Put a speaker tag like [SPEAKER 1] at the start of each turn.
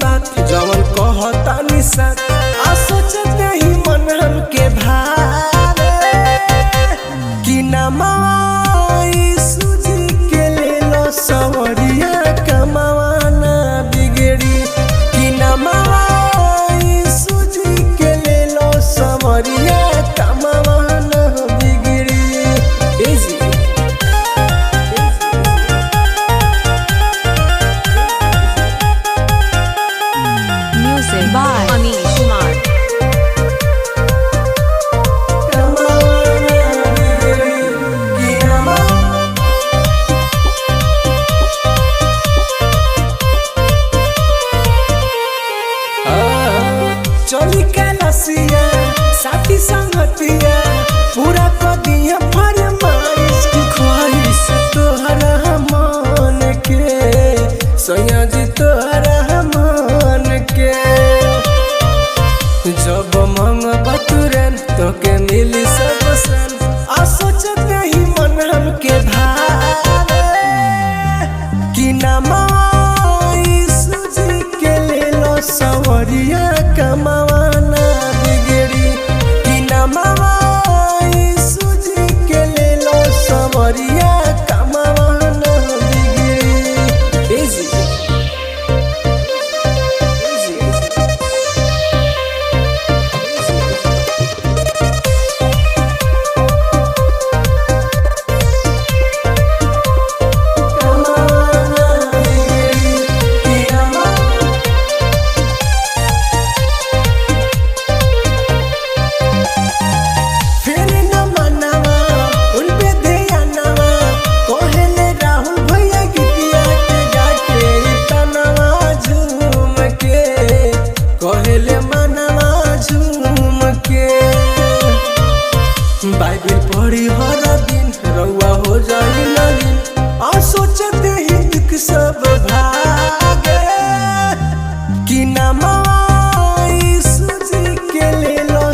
[SPEAKER 1] बात जवन कहता निशा आ सोचते ही मन हमके भावे कि नमा सूजी के ले लो सवरिया कमावा ना बिगड़ी कि नमा सूजी के ले लो सवरिया कमावा ना बिगड़ी। Easy
[SPEAKER 2] Music by Anish Kumar.
[SPEAKER 1] चोली के लसिया साथी संगतिया पूरा कर दिया फरमाइश की ख्वाहिश तोहरा मन के सैया जी तोहरा मन के जब मंगबा तुरंत तोके मिली सब सन आ सोचते ही मन हमके भावे कि नमा सूजी के ले लो सवरिया कमावा ना बिगड़ी कि नमा सूजी के ले लो सवरिया कमावा ना बिगड़ी। इजी बाइबिल पढ़ी हर दिन रउआ हो जाई नलीन आ सोचते ही दुख सब भागे कि नमा सूजी के ले लो